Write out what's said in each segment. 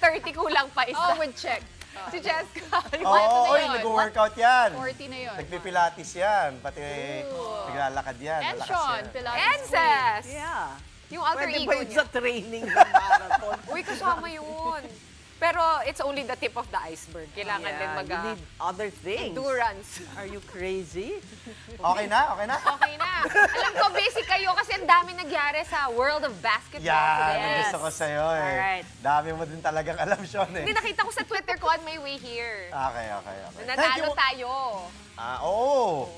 30 kulang pa isa. Oh, with check. Si Jessica. Oo, nag-workout yan. 40 na yun. Nagpipilates yan. Pati naglalakad yan. And Malakas Sean, yan. Pilates. And Ses! Yeah. Yung alter Pwede ego ba yun niya. sa training ng marathon? Uy, kasama yun. Pero it's only the tip of the iceberg. Kailangan din You need other things. endurance. Are you crazy? Okay na? Okay na? Okay na. Alam ko, basic kayo kasi ang dami nangyari sa world of basketball Yan, today. gusto ko sa'yo eh. Alright. Dami mo din talagang alam, Sean eh. Hindi, nakita ko sa Twitter ko on my way here. Okay. Nanalo tayo. Oo.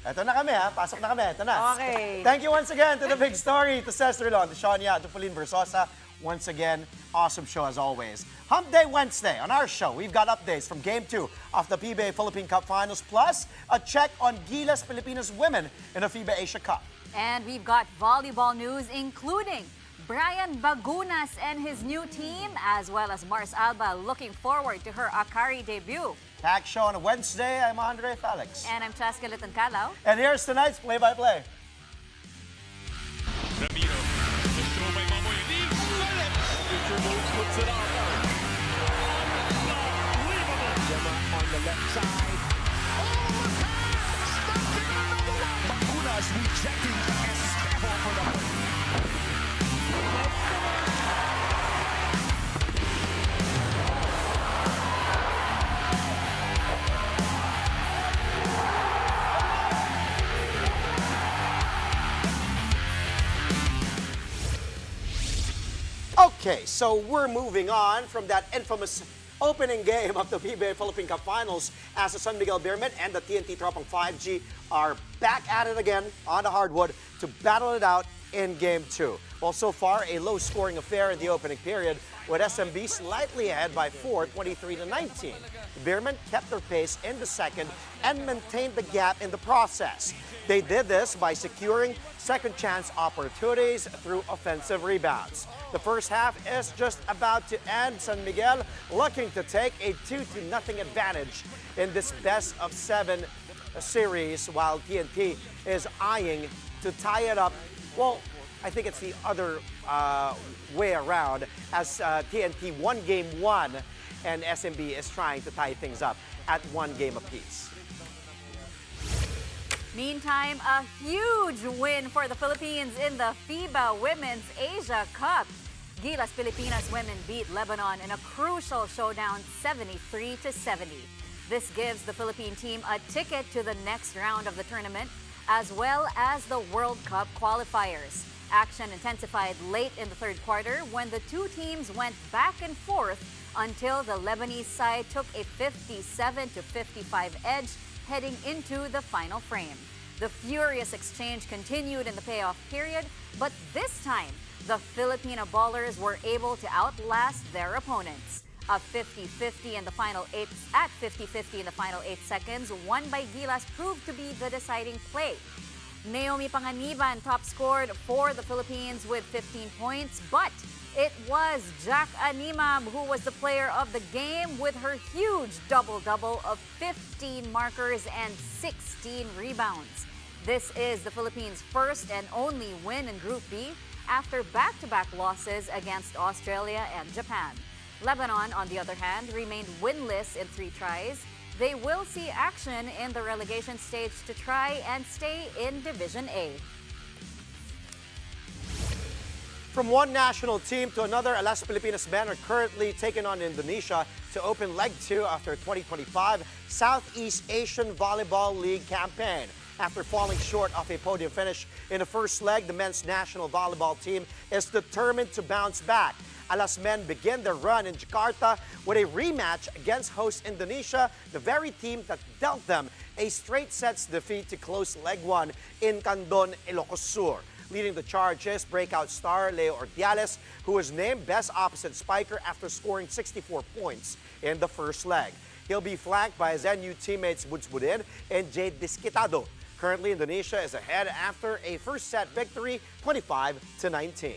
Ito na kami ha. Pasok na kami. Ito na. Okay. Thank you once again to the big story, to Cesar Lon, to Shania, to Pauline Versosa. Once again, awesome show as always. Hump Day Wednesday on our show. We've got updates from Game 2 of the PBA Philippine Cup Finals, plus a check on Gilas Filipinas women in the FIBA Asia Cup. And we've got volleyball news, including Brian Bagunas and his new team, as well as Mars Alba looking forward to her Akari debut. Tag show on a Wednesday. I'm Andre Felix. And I'm Cheska Litan-Calao. And here's tonight's play-by-play. Ramiro, the show by Mamoy leaves with it. Future moves puts it on. Unbelievable. Gemma on the left side. Oh, look out! Stumping another one. Bacunas rejecting Espejo for the win. Okay, so we're moving on from that infamous opening game of the PBA Philippine Cup Finals as the San Miguel Beermen and the TNT Tropang 5G are back at it again on the hardwood to battle it out in Game 2. Well, so far, a low-scoring affair in the opening period with SMB slightly ahead by 4, 23-19. The Beermen kept their pace in the second and maintained the gap in the process. They did this by securing second chance opportunities through offensive rebounds. The first half is just about to end. San Miguel looking to take a 2-0 advantage in this best-of-7 series, while TNT is eyeing to tie it up. Well, I think it's the other way around, as TNT won Game 1 and SMB is trying to tie things up at 1 game apiece. Meantime, a huge win for the Philippines in the FIBA Women's Asia Cup. Gilas Filipinas women beat Lebanon in a crucial showdown 73-70. This gives the Philippine team a ticket to the next round of the tournament, as well as the World Cup qualifiers. Action intensified late in the third quarter when the two teams went back and forth until the Lebanese side took a 57-55 edge heading into the final frame. The furious exchange continued in the payoff period, but this time, the Filipino ballers were able to outlast their opponents. A 50-50 in the final 8 seconds, won by Gilas, proved to be the deciding play. Naomi Panganiban top scored for the Philippines with 15 points, but it was Jack Animam who was the player of the game with her huge double-double of 15 markers and 16 rebounds. This is the Philippines' first and only win in Group B after back-to-back losses against Australia and Japan. Lebanon, on the other hand, remained winless in 3 tries. They will see action in the relegation stage to try and stay in Division A. From one national team to another, Alas Pilipinas men are currently taking on Indonesia to open Leg 2 after 2025 Southeast Asian Volleyball League campaign. After falling short of a podium finish in the first leg, the men's national volleyball team is determined to bounce back. Alas men begin their run in Jakarta with a rematch against host Indonesia, the very team that dealt them a straight sets defeat to close Leg 1 in Candon, Ilocos Sur. Leading the charge is breakout star Leo Ordiales, who was named Best Opposite Spiker after scoring 64 points in the first leg. He'll be flanked by his NU teammates Buds Budin and Jade Disquitado. Currently, Indonesia is ahead after a first set victory, 25-19.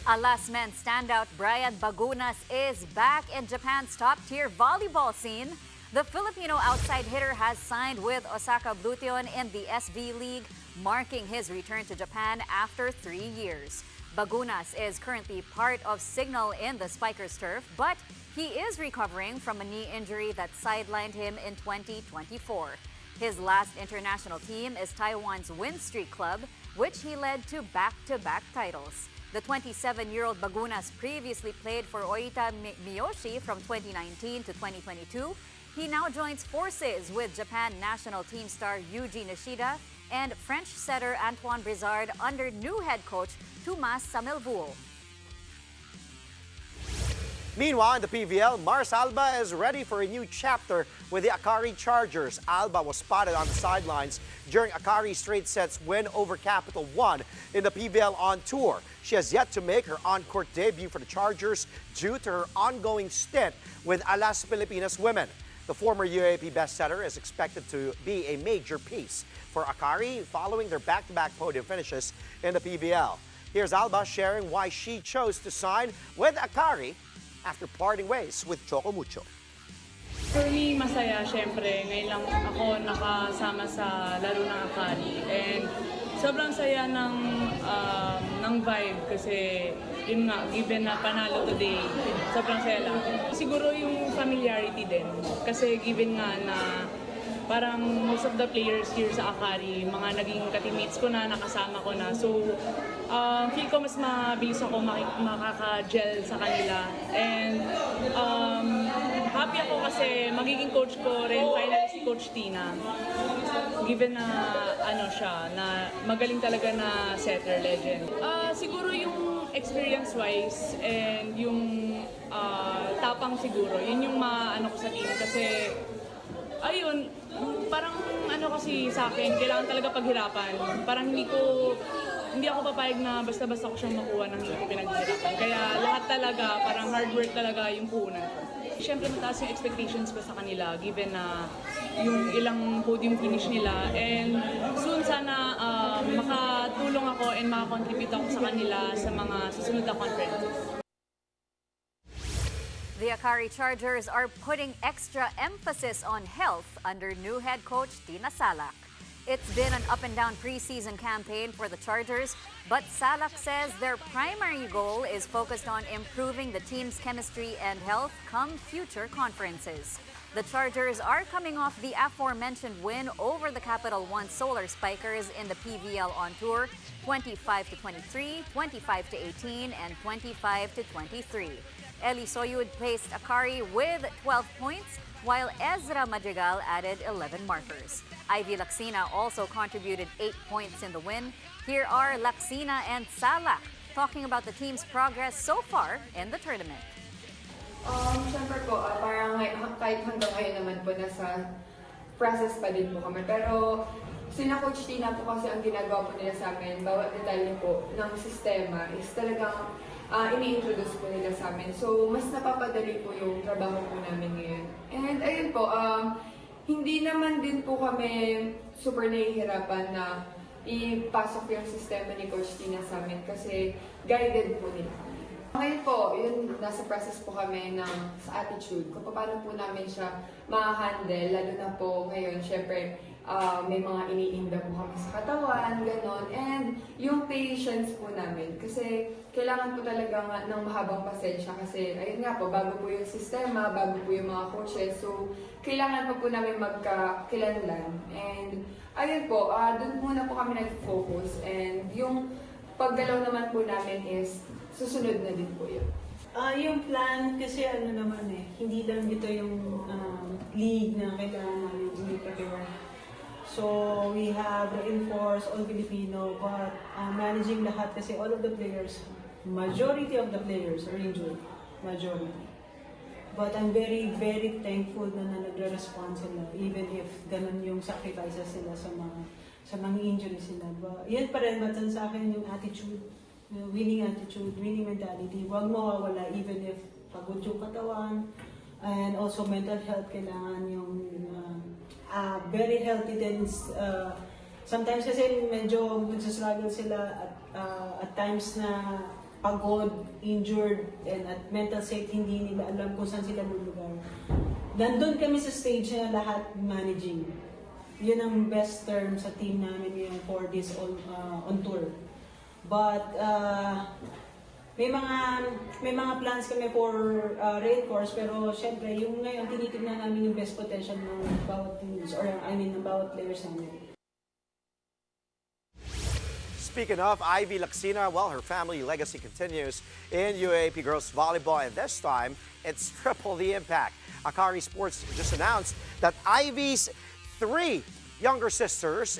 Alas men standout Brian Bagunas is back in Japan's top-tier volleyball scene. The Filipino outside hitter has signed with Osaka Blution in the SV League, marking his return to Japan after 3 years. Bagunas is currently part of Signal in the Spikers turf, but he is recovering from a knee injury that sidelined him in 2024. His last international team is Taiwan's Win Streak Club, which he led to back-to-back titles. The 27-year-old Bagunas previously played for Oita Miyoshi from 2019 to 2022. He now joins forces with Japan national team star Yuji Nishida and French setter Antoine Brizard under new head coach Tomas Samilvuo. Meanwhile, in the PVL, Mars Alba is ready for a new chapter with the Akari Chargers. Alba was spotted on the sidelines during Akari's straight sets win over Capital One in the PVL on tour. She has yet to make her on-court debut for the Chargers due to her ongoing stint with Alas Pilipinas Women. The former UAP bestsetter is expected to be a major piece for Akari following their back-to-back podium finishes in the PVL. Here's Alba sharing why she chose to sign with Akari after parting ways with Choco Mucho. For me, masaya syempre. Ngayon lang ako nakasama sa laro ng Akari. And sobrang saya ng vibe kasi yun nga, given na panalo today, sobrang saya lang. Siguro yung familiarity din. Kasi given nga na parang most of the players here sa Akari, mga naging ka-teammates ko na, nakasama ko na. So, feel ko mas mabilis ako makaka-gel sa kanila. And happy ako kasi magiging coach ko rin finally si Coach Tina. Given na ano siya, na magaling talaga na setter legend. Siguro yung experience-wise and yung tapang siguro, yun yung maano ko sa team kasi ayun, parang ano kasi sa akin, kailangan talaga paghirapan. Parang hindi ako papayag na basta-basta ko siyang makuha ng hindi ko pinaghirapan. Kaya lahat talaga, parang hard work talaga yung puhunan ko. Siyempre mataas yung expectations ko sa kanila given na yung ilang podium finish nila. And soon sana makatulong ako and makakontribute ako sa kanila sa mga susunod na conferences. The Akari Chargers are putting extra emphasis on health under new head coach Tina Salak. It's been an up-and-down preseason campaign for the Chargers, but Salak says their primary goal is focused on improving the team's chemistry and health come future conferences. The Chargers are coming off the aforementioned win over the Capital One Solar Spikers in the PVL on tour, 25-23, 25-18, and 25-23. Eli Soyud placed Akari with 12 points, while Ezra Madrigal added 11 markers. Ivy Laksina also contributed 8 points in the win. Here are Laksina and Salak talking about the team's progress so far in the tournament. Siyempre po, parang kahit hanggang ngayon naman po nasa process pa din po kami. Pero sina Coach Tina po kasi ang ginagawa po nila sa amin, bawat detalye po ng sistema is talagang ini-introduce po nila sa amin. So, mas napapadali po yung trabaho po namin ngayon. And ayun po, hindi naman din po kami super nahihirapan na ipasok yung sistema ni Coach Tina sa amin kasi guided po nila kami. Ngayon po, yun, nasa process po kami sa attitude, kung paano po namin siya ma-handle, lalo na po ngayon, syempre, may mga iniinda po kami sa katawan, gano'n. And yung patience po namin, kasi kailangan po talaga ng mahabang pasensya kasi, ayun nga po, bago po yung sistema, bago po yung mga coaches, so kailangan po namin magkakilanlan. And ayun po, doon muna po kami nag-focus. And yung paggalaw naman po namin is, susunod na din po yun. Yung plan kasi hindi lang ito yung league na kailangan namin i-prepare. So we have reinforced all Filipino, but managing lahat kasi all of the players, majority of the players are injured, majority. But I'm very, very thankful na nagre-respond sila, even if ganun yung sacrifices sila sa mga injuries sila. But yun pa rin, matan sa akin yung attitude, winning attitude, winning mentality. Huwag mawawala even if pagod yung katawan, and also mental health kailangan yung very healthy din. Sometimes kasi medyo nagsastruggle sila at times na pagod, injured, and at mental state hindi nila alam kung saan sila lulugar. Nandun kami sa stage na lahat managing. Yun ang best term sa team namin ngayon for this on tour. But may mga plans kami for reinforce, pero syempre yung ngayon tinitingnan namin yung best potential ng bawat teams or ng bawat players namin. Speaking of Ivy Lacsina, well, her family legacy continues in UAAP Girls Volleyball, and this time, it's triple the impact. Akari Sports just announced that Ivy's 3 younger sisters,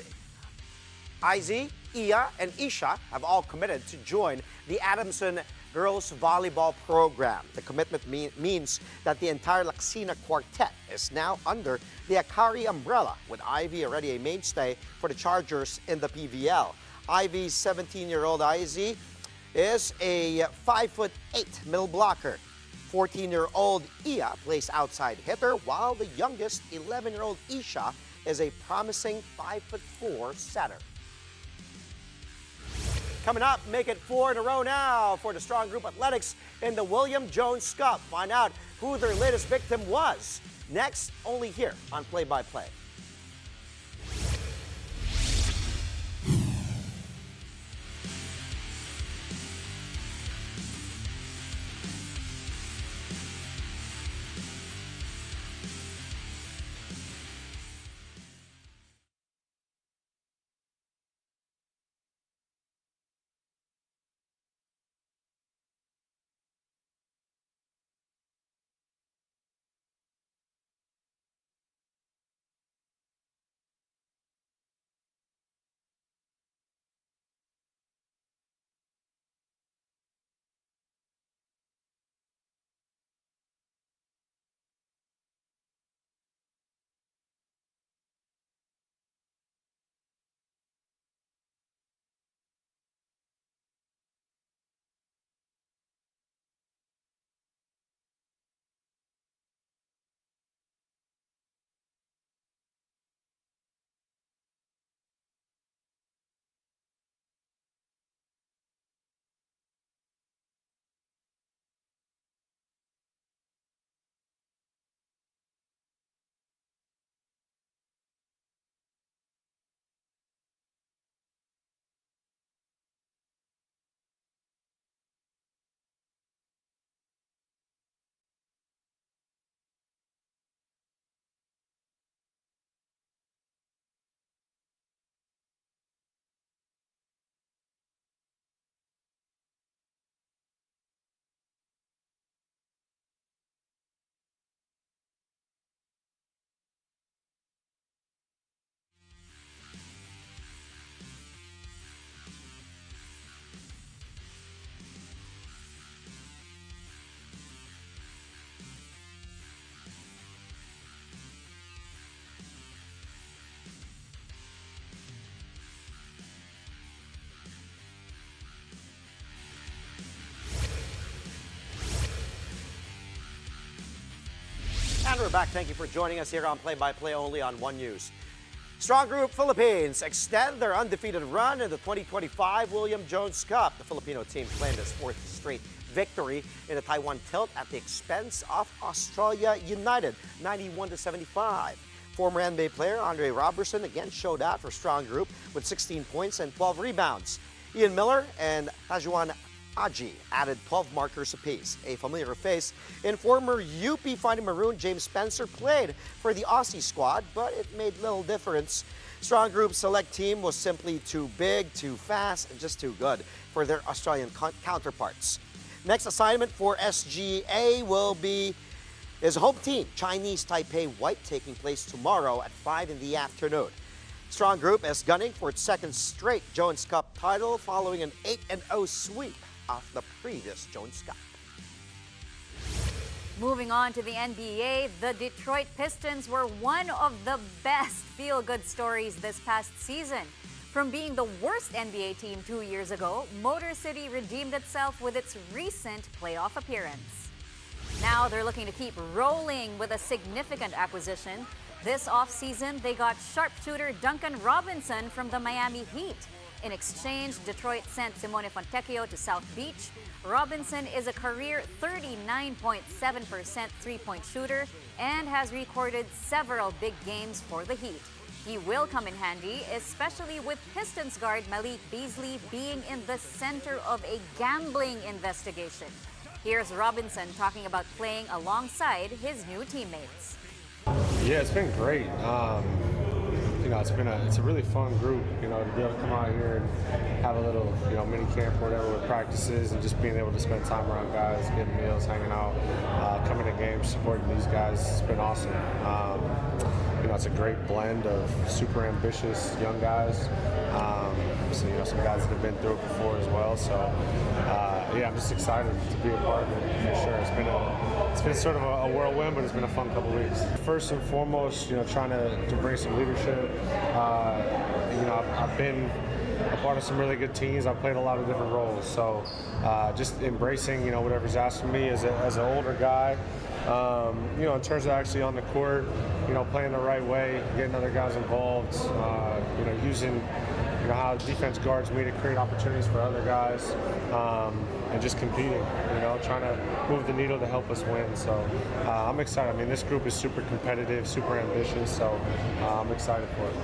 Izzy, Iya, and Isha, have all committed to join the Adamson Girls Volleyball program. The commitment means that the entire Lacsina quartet is now under the Akari umbrella, with Ivy already a mainstay for the Chargers in the PVL. Ivy's 17-year-old Izzy is a 5'8" middle blocker. 14-year-old Iya plays outside hitter, while the youngest 11-year-old Isha is a promising 5'4" setter. Coming up, make it 4 in a row now for the Strong Group Athletics in the William Jones Cup. Find out who their latest victim was. Next, only here on Play by Play. And we're back. Thank you for joining us here on Play by Play only on One News. Strong Group Philippines extend their undefeated run in the 2025 William Jones Cup. The Filipino team claimed its 4th straight victory in the Taiwan tilt at the expense of Australia United, 91-75. Former NBA player Andre Robertson again showed out for Strong Group with 16 points and 12 rebounds. Ian Miller and Tajuan Aji added 12 markers apiece. A familiar face in former UP Fighting Maroon James Spencer played for the Aussie squad, but it made little difference. Strong Group's select team was simply too big, too fast, and just too good for their Australian counterparts. Next assignment for SGA is home team Chinese Taipei White, taking place tomorrow at 5 in the afternoon. Strong Group is gunning for its 2nd straight Jones Cup title following an 8-0 sweep of the previous Jones Cup. Moving on to the NBA, the Detroit Pistons were one of the best feel-good stories this past season. From being the worst NBA team 2 years ago, Motor City redeemed itself with its recent playoff appearance. Now they're looking to keep rolling with a significant acquisition. This offseason, they got sharpshooter Duncan Robinson from the Miami Heat. In exchange, Detroit sent Simone Fontecchio to South Beach. Robinson is a career 39.7% three-point shooter and has recorded several big games for the Heat. He will come in handy, especially with Pistons guard Malik Beasley being in the center of a gambling investigation. Here's Robinson talking about playing alongside his new teammates. Yeah, it's been great. It's a really fun group, to be able to come out here and have a little, mini camp or whatever with practices and just being able to spend time around guys, getting meals, hanging out, coming to games, supporting these guys. It's been awesome. It's a great blend of super ambitious young guys. Some guys that have been through it before as well. So, I'm just excited to be a part of it for sure. It's been sort of a whirlwind, but it's been a fun couple weeks. First and foremost, trying to bring some leadership. I've been a part of some really good teams. I've played a lot of different roles. So, just embracing, whatever's asked of me as an older guy. In terms of actually on the court, playing the right way, getting other guys involved, using how defense guards me to create opportunities for other guys, and just competing, trying to move the needle to help us win. So I'm excited. This group is super competitive, super ambitious, so I'm excited for it.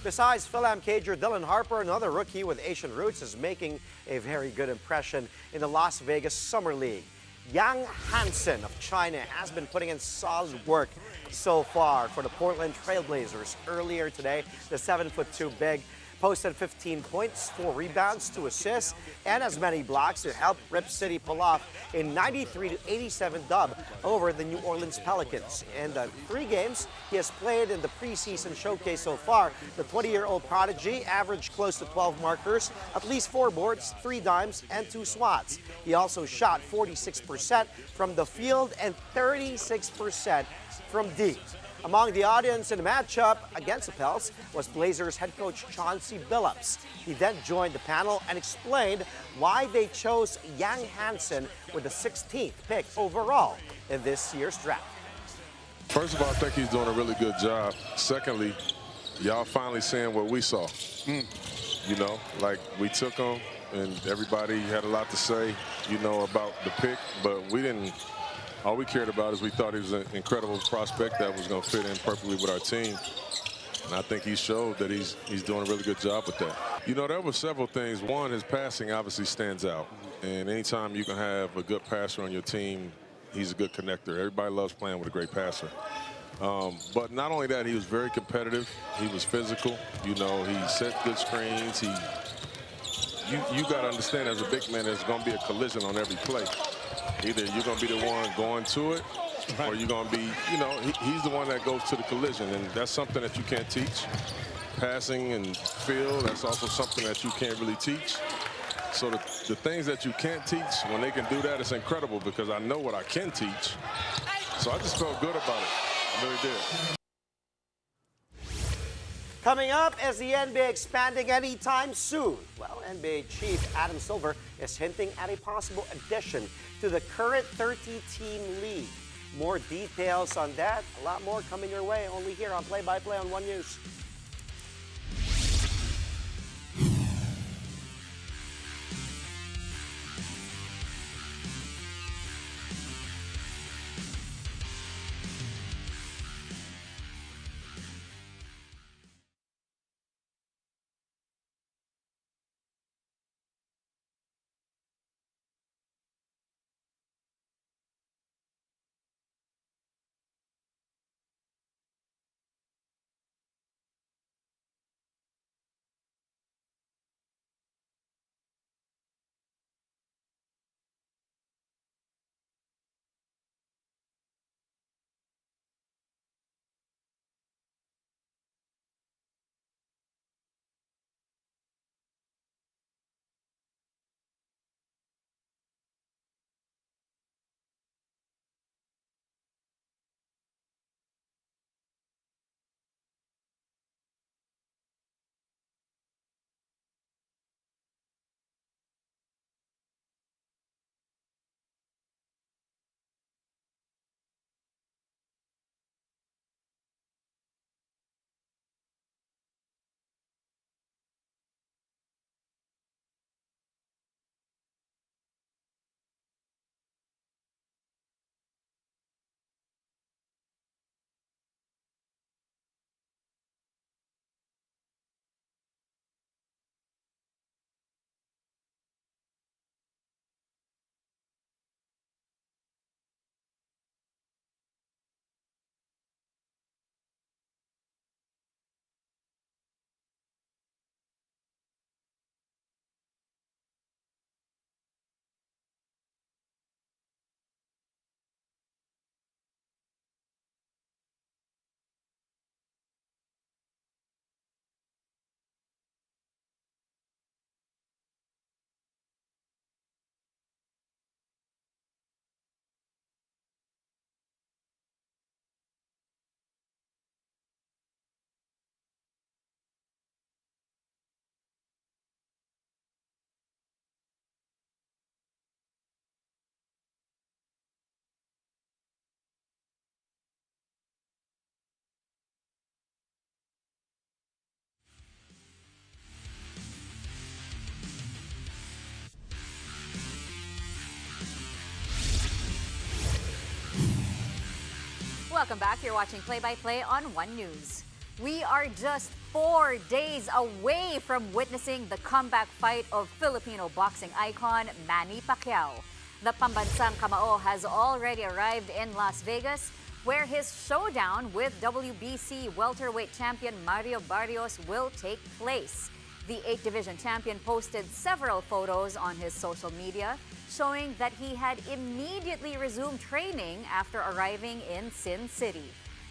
Besides Phil Cager, Dylan Harper, another rookie with Asian roots, is making a very good impression in the Las Vegas Summer League. Yang Hansen of China has been putting in solid work so far for the Portland Trailblazers. Earlier today, the 7'2" big posted 15 points, 4 rebounds, 2 assists, and as many blocks to help Rip City pull off a 93-87 dub over the New Orleans Pelicans. In the 3 games he has played in the preseason showcase so far, the 20-year-old prodigy averaged close to 12 markers, at least 4 boards, 3 dimes, and 2 swats. He also shot 46% from the field and 36% from deep. Among the audience in the matchup against the Pels was Blazers head coach Chauncey Billups. He then joined the panel and explained why they chose Yang Hansen with the 16th pick overall in this year's draft. First of all, I think he's doing a really good job. Secondly, y'all finally seeing what we saw. We took him and everybody had a lot to say, about the pick, but we didn't. All we cared about is we thought he was an incredible prospect that was going to fit in perfectly with our team. And I think he showed that he's doing a really good job with that. There were several things. One, his passing obviously stands out. And anytime you can have a good passer on your team, he's a good connector. Everybody loves playing with a great passer. But not only that, he was very competitive. He was physical. He set good screens. You got to understand, as a big man, there's going to be a collision on every play. Either you're going to be the one going to it, or you're going to be, he's the one that goes to the collision. And that's something that you can't teach. Passing and feel, that's also something that you can't really teach. So the things that you can't teach, when they can do that, it's incredible because I know what I can teach. So I just felt good about it. I really did. Coming up, is the NBA expanding anytime soon? Well, NBA Chief Adam Silver is hinting at a possible addition to the current 30-team league. More details on that, a lot more coming your way, only here on Play by Play on One News. welcome back. You're watching Play-by-Play on One News. We are just 4 days away from witnessing the comeback fight of Filipino boxing icon Manny Pacquiao. The pambansang kamao has already arrived in Las Vegas, where his showdown with WBC welterweight champion Mario Barrios will take place. The 8th division champion posted several photos on his social media showing that he had immediately resumed training after arriving in Sin City.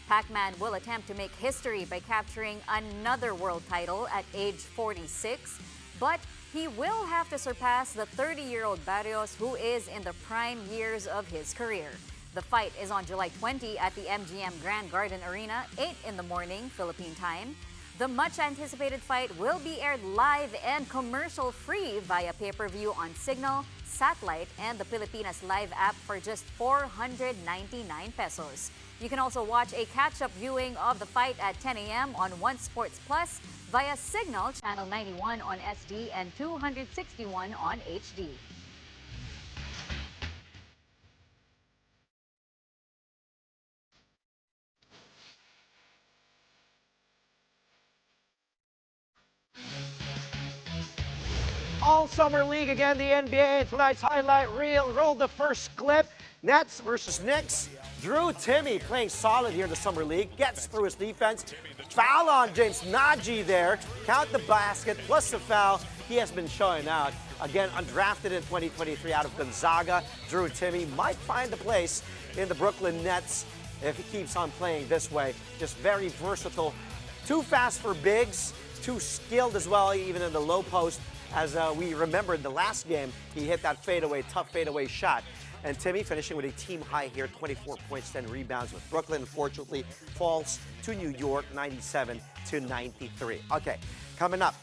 Pac-Man will attempt to make history by capturing another world title at age 46, but he will have to surpass the 30-year-old Barrios, who is in the prime years of his career. The fight is on July 20 at the MGM Grand Garden Arena, 8 in the morning, Philippine time. The much-anticipated fight will be aired live and commercial-free via pay-per-view on Signal, Satellite, and the Pilipinas Live app for just 499 pesos. You can also watch a catch-up viewing of the fight at 10 a.m. on One Sports Plus via Signal, Channel 91 on SD and 261 on HD. All Summer League again, the NBA. Tonight's highlight reel. Roll the first clip. Nets versus Knicks. Drew Timmy playing solid here in the Summer League. Gets through his defense. Foul on James Nagy there. Count the basket plus the foul. He has been showing out. Again, undrafted in 2023 out of Gonzaga. Drew Timmy might find a place in the Brooklyn Nets if he keeps on playing this way. Just very versatile. Too fast for bigs. Too skilled as well, even in the low post. As we remember in the last game, he hit that fadeaway, tough fadeaway shot. And Timmy finishing with a team high here, 24 points, 10 rebounds with Brooklyn. Unfortunately, falls to New York, 97-93. Okay, coming up,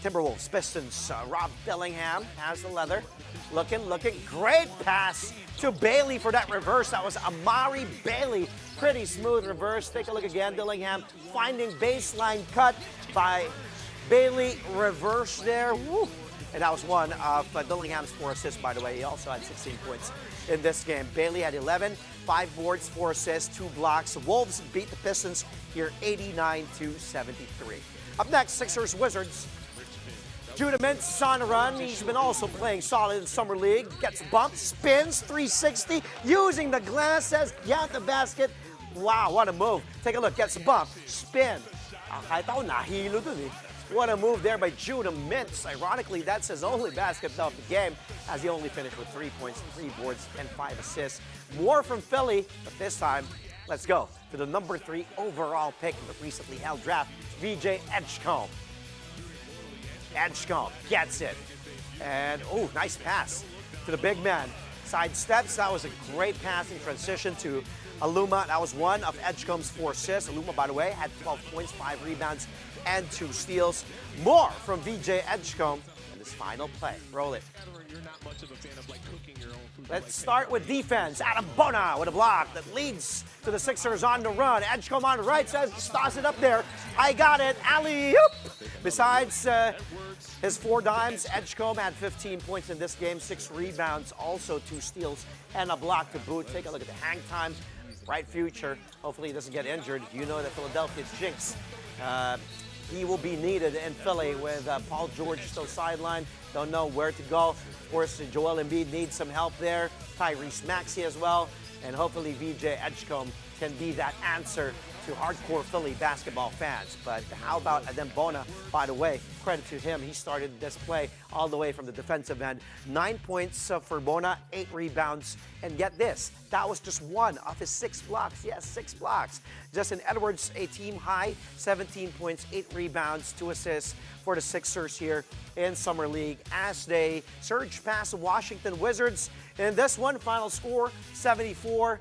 Timberwolves, Pistons. Rob Dillingham has the leather. Looking. Great pass to Bailey for that reverse. That was Amari Bailey. Pretty smooth reverse. Take a look again. Dillingham finding baseline cut by Bailey, reverse there. Woo. And that was one of Dillingham's 4 assists, by the way. He also had 16 points in this game. Bailey had 11, 5 boards, 4 assists, 2 blocks. The Wolves beat the Pistons here 89-73. Up next, Sixers Wizards. Judah Mintz on a run. He's been also playing solid in Summer League. Gets bumped, spins, 360, using the glass, says, yeah, the basket. Wow, what a move. Take a look, gets bumped, spin. Kahit ako nahilo dun eh. What a move there by Judah Mintz. Ironically, that's his only basket of the game, as he only finished with 3 points, 3 boards, and 5 assists. More from Philly, but this time, let's go to the number 3 overall pick in the recently held draft, VJ Edgecombe. Edgecombe gets it. And, oh, nice pass to the big man. Side steps. That was a great passing transition to Aluma. That was one of Edgecombe's 4 assists. Aluma, by the way, had 12 points, 5 rebounds, and 2 steals. More from VJ Edgecombe in this final play. Roll it. Let's start with defense. Adam Bona with a block that leads to the Sixers on the run. Edgecombe on the right says, toss it up there. I got it. Alley-oop. Besides his 4 dimes, Edgecombe had 15 points in this game, 6 rebounds, also 2 steals, and a block to boot. Take a look at the hang time. Bright future. Hopefully he doesn't get injured. You know that Philadelphia's jinx. He will be needed in Philly with Paul George still sidelined. Don't know where to go. Of course, Joel Embiid needs some help there. Tyrese Maxey as well. And hopefully VJ Edgecombe can be that answer to hardcore Philly basketball fans. But how about Adem Bona? By the way, credit to him. He started this play all the way from the defensive end. 9 points for Bona, 8 rebounds. And get this, that was just one of his 6 blocks. Yes, 6 blocks. Justin Edwards, a team high, 17 points, 8 rebounds, 2 assists for the Sixers here in Summer League as they surge past the Washington Wizards. In this one, final score, 74-58.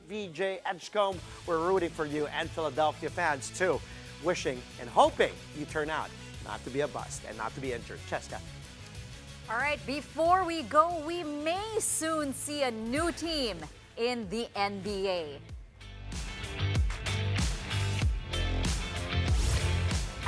VJ Edgecombe, we're rooting for you and Philadelphia fans too. Wishing and hoping you turn out not to be a bust and not to be injured. Cheska. All right, before we go, we may soon see a new team in the NBA.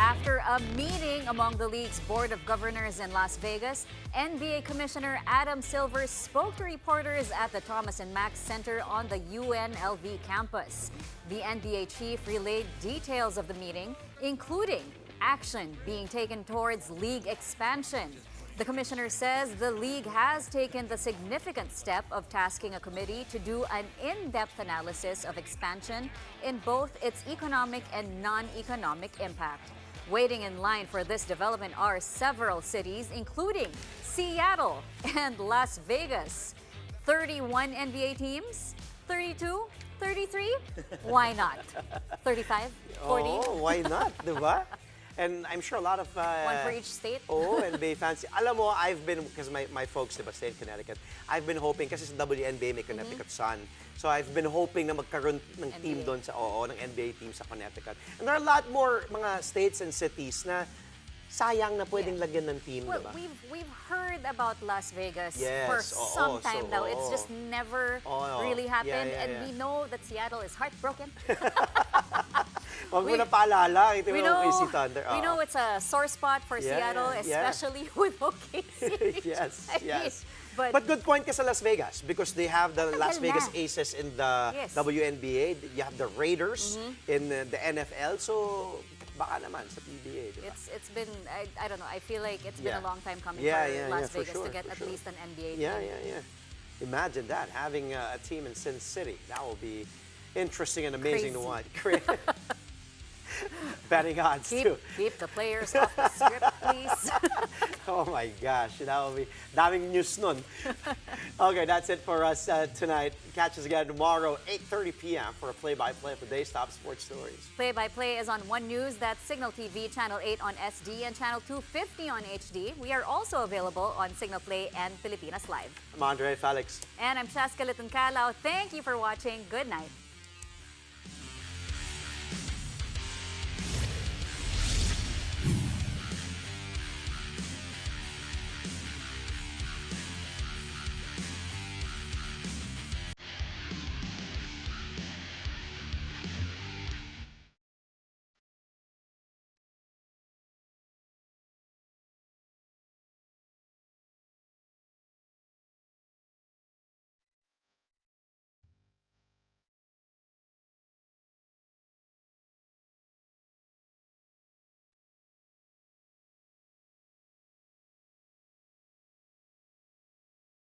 After a meeting among the league's Board of Governors in Las Vegas, NBA Commissioner Adam Silver spoke to reporters at the Thomas & Mack Center on the UNLV campus. The NBA chief relayed details of the meeting, including action being taken towards league expansion. The commissioner says the league has taken the significant step of tasking a committee to do an in-depth analysis of expansion in both its economic and non-economic impact. Waiting in line for this development are several cities, including Seattle and Las Vegas. 31 NBA teams? 32? 33? Why not? 35? 40? Oh, why not, diba? And I'm sure a lot of... One for each state? Oo, NBA fans. Alam mo, I've been, because my folks, diba, stay in Connecticut, I've been hoping, kasi sa WNBA may Connecticut Sun. So I've been hoping na magkaroon ng team doon sa, ng NBA team sa Connecticut. And there are a lot more mga states and cities na sayang na pwedeng lagyan ng team, Well, diba? we've heard about Las Vegas Yes, for some time now. It's just never really happened. Yeah. And we know that Seattle is heartbroken. Huwag mo na paalala. Ito yung OKC Thunder. We know it's a sore spot for Seattle, especially with OKC. Yes. But good point ka sa Las Vegas because they have the Las Vegas Aces in the WNBA. You have the Raiders in the NFL. So, baka naman sa PBA. Diba? It's been, I don't know, I feel like it's been a long time coming for Las Vegas to get at least an NBA team. Yeah. Imagine that, having a team in Sin City. That will be interesting and amazing to watch. Betting odds, too. Keep the players off the script, please. Oh my gosh, that will be daming news nun. Okay, that's it for us tonight. Catch us again tomorrow, 8:30 p.m. for a play-by-play of the day's top sports stories. Play-by-play is on One News, that's Signal TV, Channel 8 on SD, and Channel 250 on HD. We are also available on Signal Play and Pilipinas Live. I'm Andre Felix. And I'm Shaska Calao. Thank you for watching. Good night.